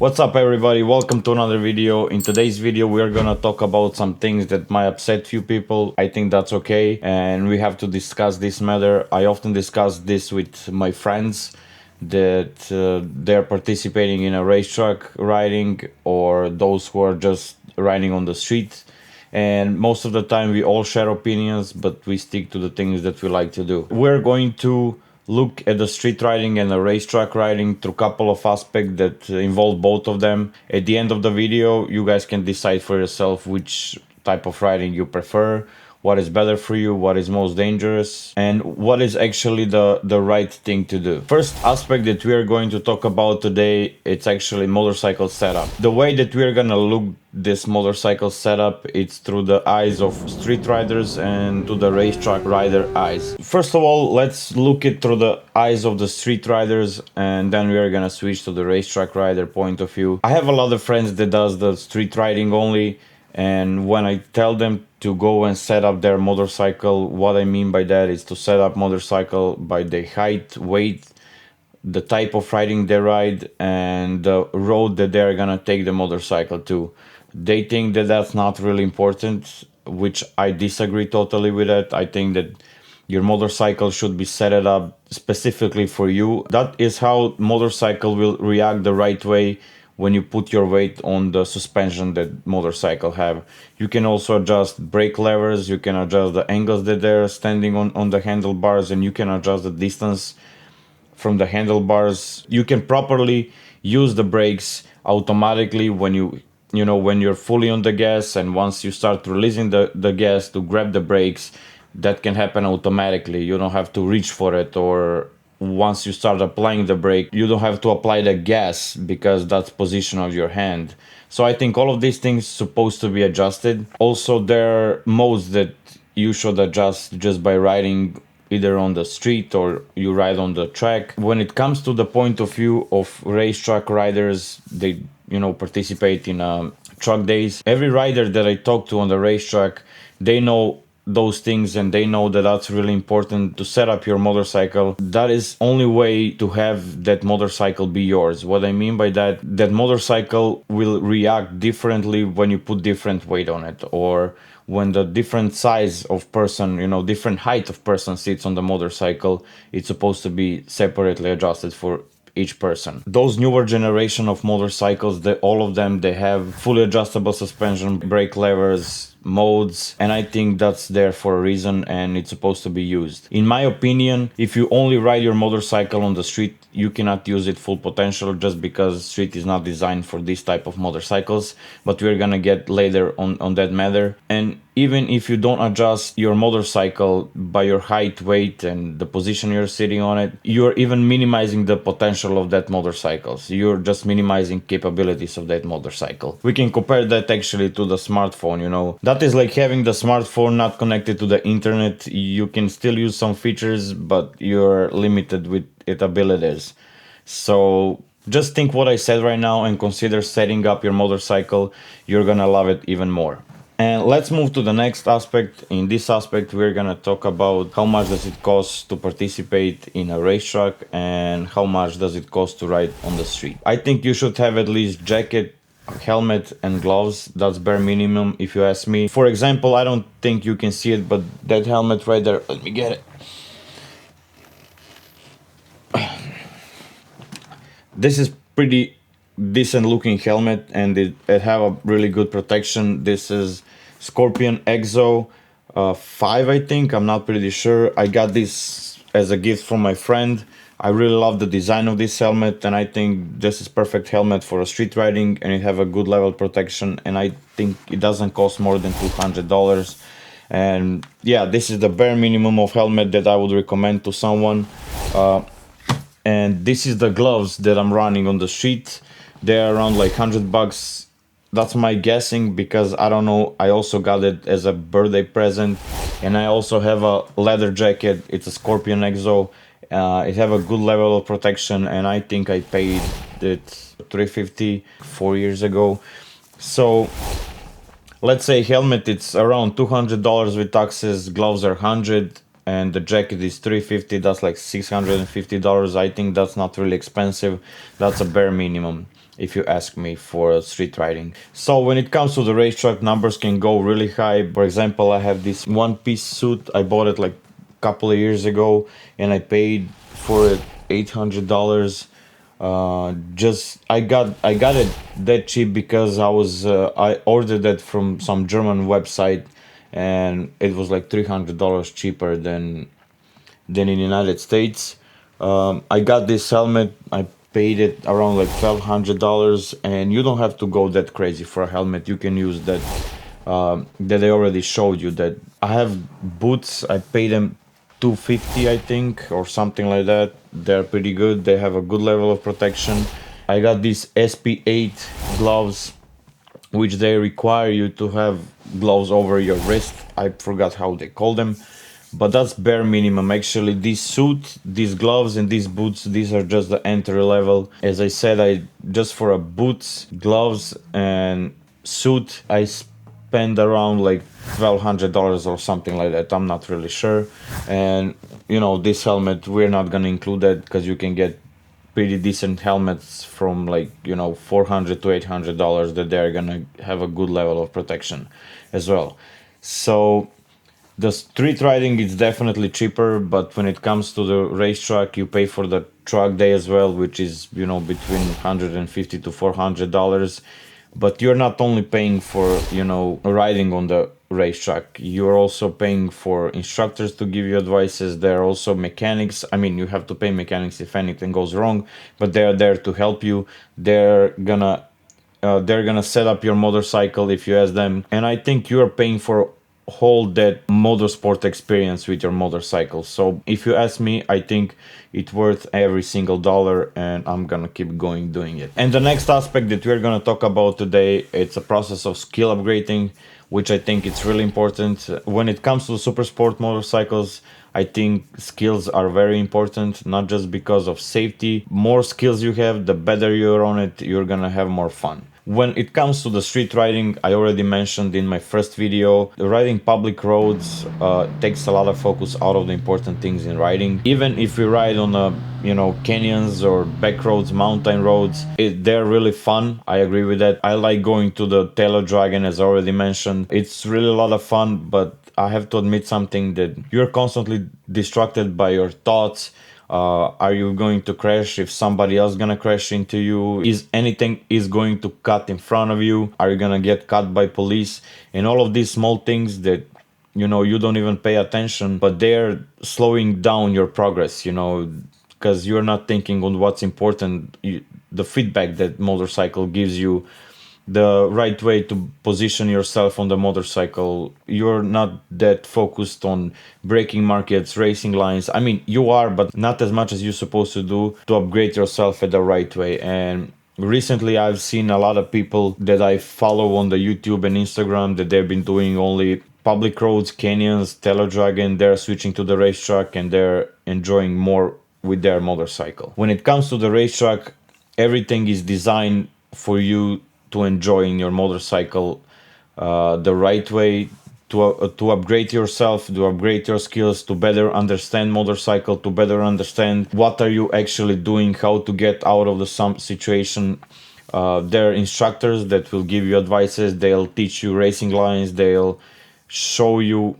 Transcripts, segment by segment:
What's up everybody, welcome to another video. In today's video we are gonna talk about some things that might upset few people. I think that's okay and we have to discuss this matter. I often discuss this with my friends that they're participating in a racetrack riding or those who are just riding on the street. And most of the time we all share opinions, but we stick to the things that we like to do. We're going to look at the street riding and the racetrack riding through a couple of aspects that involve both of them. At the end of the video, you guys can decide for yourself which type of riding you prefer, what is better for you, what is most dangerous, and what is actually the right thing to do. First aspect that we are going to talk about today, it's actually motorcycle setup. The way that we are gonna look this motorcycle setup, it's through the eyes of street riders and to the racetrack rider eyes. First of all, let's look it through the eyes of the street riders, and then we are gonna switch to the racetrack rider point of view. I have a lot of friends that does the street riding only, and when I tell them to go and set up their motorcycle, what I mean by that is to set up motorcycle by the height, weight, the type of riding they ride, and the road that they're gonna take the motorcycle to. They think that that's not really important, which I disagree totally with that. I think that your motorcycle should be set up specifically for you. That is how motorcycle will react the right way when you put your weight on the suspension that motorcycle have. You can also adjust brake levers, you can adjust the angles that they're standing on the handlebars, and you can adjust the distance from the handlebars. You can properly use the brakes automatically when when you're fully on the gas, and once you start releasing the gas to grab the brakes, that can happen automatically. You don't have to reach for it, or once you start applying the brake, you don't have to apply the gas because that's position of your hand. So I think all of these things supposed to be adjusted. Also, there are modes that you should adjust just by riding either on the street or you ride on the track. When it comes to the point of view of racetrack riders, they participate in truck days. Every rider that I talk to on the racetrack, they know those things, and they know that that's really important to set up your motorcycle. That is only way to have that motorcycle be yours. What I mean by that motorcycle will react differently when you put different weight on it, or when the different size of person, different height of person sits on the motorcycle. It's supposed to be separately adjusted for each person. Those newer generation of motorcycles, all of them, they have fully adjustable suspension, brake levers, modes, and I think that's there for a reason, and it's supposed to be used. In my opinion, if you only ride your motorcycle on the street, you cannot use it full potential, just because street is not designed for this type of motorcycles, but we're gonna get later on that matter. And even if you don't adjust your motorcycle by your height, weight, and the position you're sitting on it, you're even minimizing the potential of that motorcycle. So you're just minimizing capabilities of that motorcycle. We can compare that actually to the smartphone, That is like having the smartphone not connected to the internet. You can still use some features, but you're limited with its abilities. So just think what I said right now and consider setting up your motorcycle. You're gonna love it even more. And let's move to the next aspect. In this aspect, we're gonna talk about how much does it cost to participate in a racetrack and how much does it cost to ride on the street. I think you should have at least jacket, helmet, and gloves. That's bare minimum if you ask me. For example, I don't think you can see it, but that helmet right there, let me get it. This is pretty decent looking helmet, and it have a really good protection. This is Scorpion Exo 5, I think. I'm not pretty sure. I got this as a gift from my friend. I really love the design of this helmet, and I think this is perfect helmet for a street riding, and it have a good level protection, and I think it doesn't cost more than $200. And yeah, this is the bare minimum of helmet that I would recommend to someone. And this is the gloves that I'm running on the street. They're around like $100. That's my guessing, because I don't know. I also got it as a birthday present, and I also have a leather jacket. It's a Scorpion Exo. It have a good level of protection, and I think I paid it $350 4 years ago. So let's say helmet, it's around $200 with taxes. Gloves are $100, and the jacket is $350. That's like $650. I think that's not really expensive. That's a bare minimum. if you ask me, for street riding. So when it comes to the racetrack, numbers can go really high. For example, I have this one-piece suit. I bought it like a couple of years ago, and I paid for it $800. Just I got it that cheap because I ordered it from some German website, and it was like $300 cheaper than in United States. I got this helmet. I paid it around like $1,200, and you don't have to go that crazy for a helmet. You can use that I already showed you. That I have boots. I paid them 250, I think, or something like that. They're pretty good. They have a good level of protection. I got these SP8 gloves, which they require you to have gloves over your wrist. I forgot how they call them, but that's bare minimum. Actually, this suit, these gloves, and these boots, these are just the entry level. As I said, I just for a boots, gloves, and suit, I spend around like $1,200 or something like that. I'm not really sure. And this helmet, we're not gonna include that because you can get pretty decent helmets from like $400 to $800 that they're gonna have a good level of protection as well. So the street riding is definitely cheaper, but when it comes to the racetrack, you pay for the track day as well, which is between $150 to $400. But you're not only paying for riding on the racetrack, you're also paying for instructors to give you advices. There are also mechanics. I mean, you have to pay mechanics if anything goes wrong, but they're there to help you. They're gonna set up your motorcycle if you ask them, and I think you're paying for whole that motorsport experience with your motorcycle. So if you ask me, I think it's worth every single dollar, and I'm gonna keep going doing it. And the next aspect that we're gonna talk about today, it's a process of skill upgrading, which I think it's really important. When it comes to super sport motorcycles, I think skills are very important, not just because of safety. More skills you have, the better you're on it, you're gonna have more fun. When it comes to the street riding, I already mentioned in my first video, riding public roads takes a lot of focus out of the important things in riding. Even if we ride on canyons or back roads, mountain roads, they're really fun. I agree with that. I like going to the Taylor Dragon, as I already mentioned. It's really a lot of fun, but I have to admit something, that you're constantly distracted by your thoughts. Are you going to crash? If somebody else gonna crash into you? Is anything is going to cut in front of you? Are you gonna get caught by police? And all of these small things that you don't even pay attention, but they're slowing down your progress. Because you're not thinking on what's important. The feedback that motorcycle gives you, the right way to position yourself on the motorcycle. You're not that focused on braking markets, racing lines. I mean, you are, but not as much as you're supposed to do to upgrade yourself at the right way. And recently I've seen a lot of people that I follow on the YouTube and Instagram that they've been doing only public roads, canyons, Teledragon. They're switching to the racetrack and they're enjoying more with their motorcycle. When it comes to the racetrack, everything is designed for you to enjoying your motorcycle the right way, to upgrade yourself, to upgrade your skills, to better understand motorcycle, to better understand what are you actually doing, how to get out of the some situation. There are instructors that will give you advices. They'll teach you racing lines. They'll show you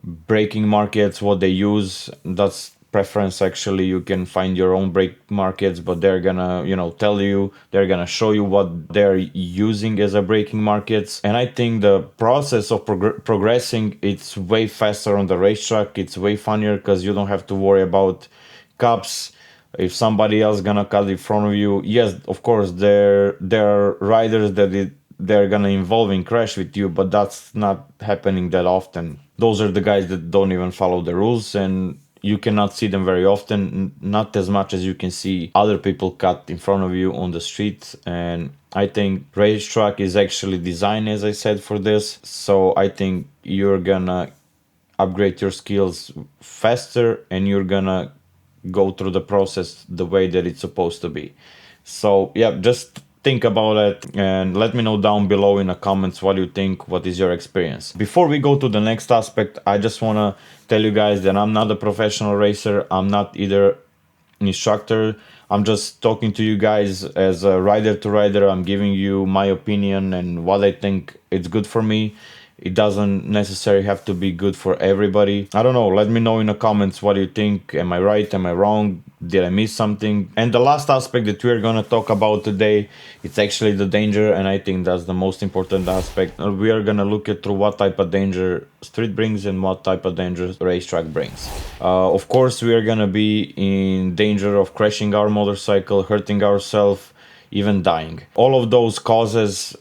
braking markets, what they use. That's preference. Actually, you can find your own brake markets, but they're gonna tell you, they're gonna show you what they're using as a braking markets. And I think the process of progressing, it's way faster on the racetrack. It's way funnier because you don't have to worry about cops. If somebody else gonna cut in front of you, yes, of course there are riders that they're gonna involve in crash with you, but that's not happening that often. Those are the guys that don't even follow the rules, and you cannot see them very often, not as much as you can see other people cut in front of you on the street. And I think racetrack is actually designed, as I said, for this. So I think you're gonna upgrade your skills faster, and you're gonna go through the process the way that it's supposed to be. So yeah, just think about it and let me know down below in the comments what you think, what is your experience. Before we go to the next aspect, I just want to tell you guys that I'm not a professional racer. I'm not either an instructor. I'm just talking to you guys as a rider to rider. I'm giving you my opinion and what I think it's good for me. It doesn't necessarily have to be good for everybody. I don't know. Let me know in the comments what you think. Am I right? Am I wrong? Did I miss something? And the last aspect that we're gonna talk about today, it's actually the danger, and I think that's the most important aspect. We are gonna look at through what type of danger street brings and what type of danger racetrack brings. Of course, we are gonna be in danger of crashing our motorcycle, hurting ourselves, even dying. All of those causes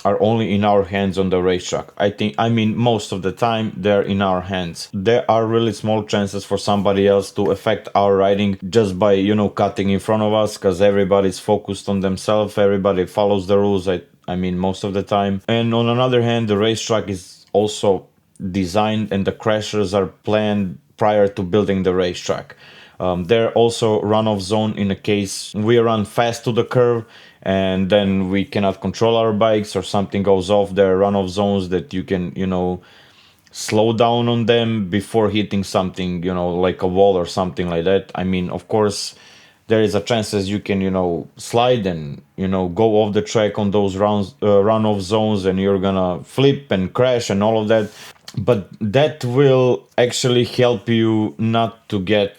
are only in our hands on the racetrack. I mean, most of the time they're in our hands. There are really small chances for somebody else to affect our riding just by, cutting in front of us, because everybody's focused on themselves. Everybody follows the rules. I mean, most of the time. And on another hand, the racetrack is also designed and the crashers are planned prior to building the racetrack. They're also runoff zone in a case we run fast to the curve and then we cannot control our bikes or something goes off. There are runoff zones that you can, slow down on them before hitting something, like a wall or something like that. I mean, of course, there is a chances you can, slide and, go off the track on those runoff zones and you're gonna flip and crash and all of that. But that will actually help you not to get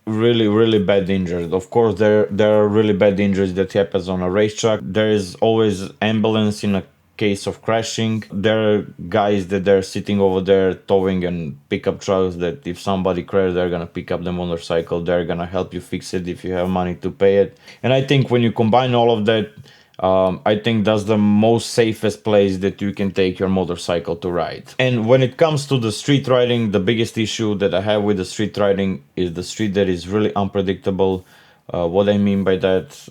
really bad injured. Of course, there are really bad injuries that happens on a racetrack. There is always ambulance in a case of crashing. There are guys that they're sitting over there towing and pickup trucks that if somebody crashes, they're gonna pick up the motorcycle. They're gonna help you fix it if you have money to pay it. And I think when you combine all of that, I think that's the most safest place that you can take your motorcycle to ride. And when it comes to the street riding, the biggest issue that I have with the street riding is the street that is really unpredictable. What I mean by that,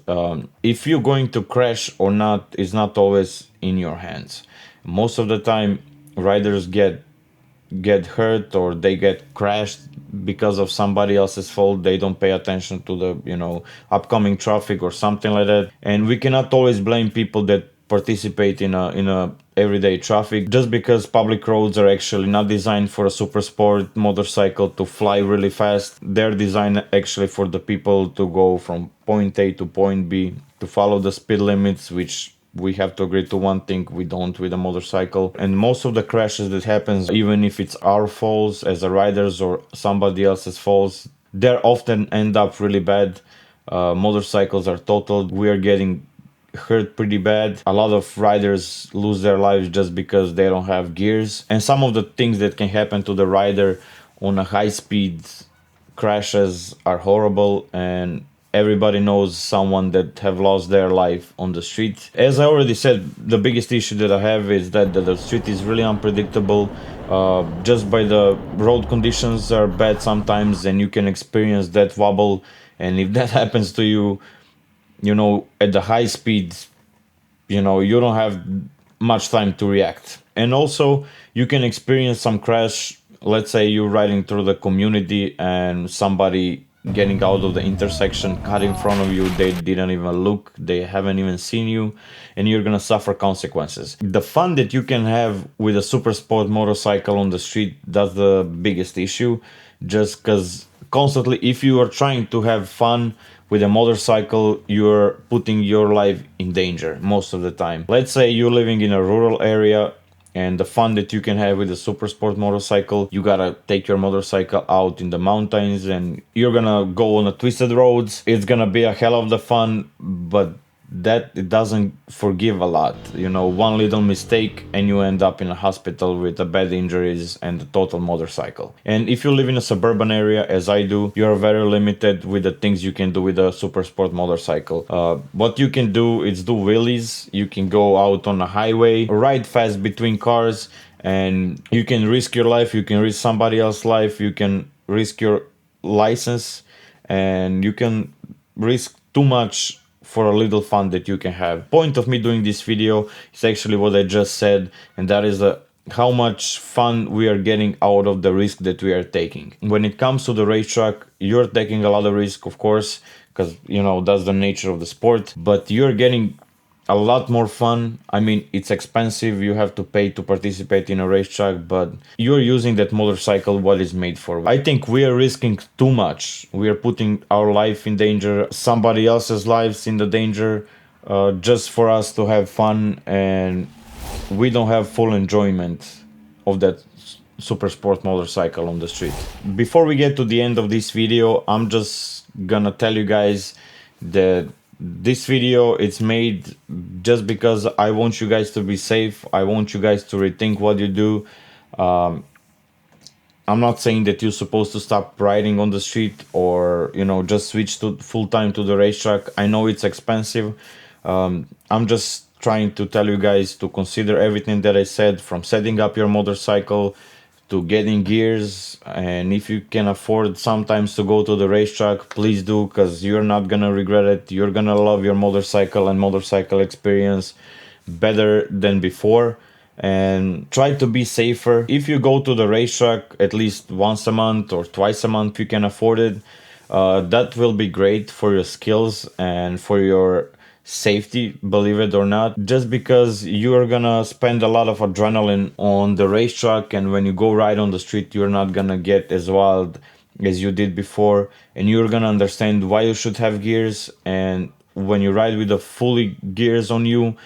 if you're going to crash or not is not always in your hands. Most of the time, riders get hurt or they get crashed because of somebody else's fault. They don't pay attention to the upcoming traffic or something like that, and we cannot always blame people that participate in a everyday traffic just because public roads are actually not designed for a super sport motorcycle to fly really fast. They're designed actually for the people to go from point A to point B, to follow the speed limits, which we have to agree to one thing we don't with a motorcycle. And most of the crashes that happens, even if it's our faults as a riders or somebody else's faults, they often end up really bad. Motorcycles are totaled. We are getting hurt pretty bad. A lot of riders lose their lives just because they don't have gears. And some of the things that can happen to the rider on a high speed crashes are horrible, and everybody knows someone that have lost their life on the street. As I already said, the biggest issue that I have is that the street is really unpredictable. Just by the road conditions are bad sometimes, and you can experience that wobble. And if that happens to you, at the high speeds, you don't have much time to react. And also, you can experience some crash. Let's say you're riding through the community and somebody getting out of the intersection cut in front of you. They didn't even look, they haven't even seen you, and you're gonna suffer consequences. The fun that you can have with a super sport motorcycle on the street, that's the biggest issue. Just because constantly, if you are trying to have fun with a motorcycle, you're putting your life in danger most of the time. Let's say you're living in a rural area, and the fun that you can have with a super sport motorcycle, you gotta take your motorcycle out in the mountains and you're gonna go on the twisted roads. It's gonna be a hell of the fun, but that it doesn't forgive a lot. One little mistake and you end up in a hospital with a bad injuries and a total motorcycle. And if you live in a suburban area, as I do, you're very limited with the things you can do with a super sport motorcycle. What you can do is do wheelies. You can go out on a highway, ride fast between cars, and you can risk your life. You can risk somebody else's life. You can risk your license, and you can risk too much for a little fun that you can have. Point of me doing this video is actually what I just said, and that is how much fun we are getting out of the risk that we are taking. When it comes to the racetrack, you're taking a lot of risk, of course, because that's the nature of the sport, but you're getting a lot more fun. I mean, it's expensive. You have to pay to participate in a racetrack, but you're using that motorcycle what it's made for. I think we are risking too much. We are putting our life in danger, somebody else's lives in the danger, just for us to have fun, and we don't have full enjoyment of that super sport motorcycle on the street. Before we get to the end of this video, I'm just gonna tell you guys that this video it's made just because I want you guys to be safe. I want you guys to rethink what you do. I'm not saying that you're supposed to stop riding on the street or, you know, just switch to full time to the racetrack. I know it's expensive. I'm just trying to tell you guys to consider everything that I said, from setting up your motorcycle to getting gears. And if you can afford sometimes to go to the racetrack, please do, because you're not gonna regret it. You're gonna love your motorcycle and motorcycle experience better than before. And try to be safer. If you go to the racetrack at least once a month or twice a month, you can afford it. That will be great for your skills and for your safety, believe it or not, just because you are gonna spend a lot of adrenaline on the racetrack, and when you go ride on the street, you're not gonna get as wild as you did before, and you're gonna understand why you should have gears. And when you ride with the fully gears on you,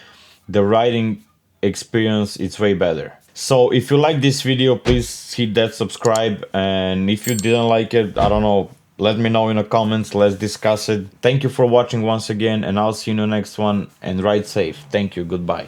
the riding experience it's way better. So if you like this video, please hit that subscribe, and if you didn't like it, I don't know, let me know in the comments. Let's discuss it. Thank you for watching once again, and I'll see you in the next one, and ride safe. Thank you. Goodbye.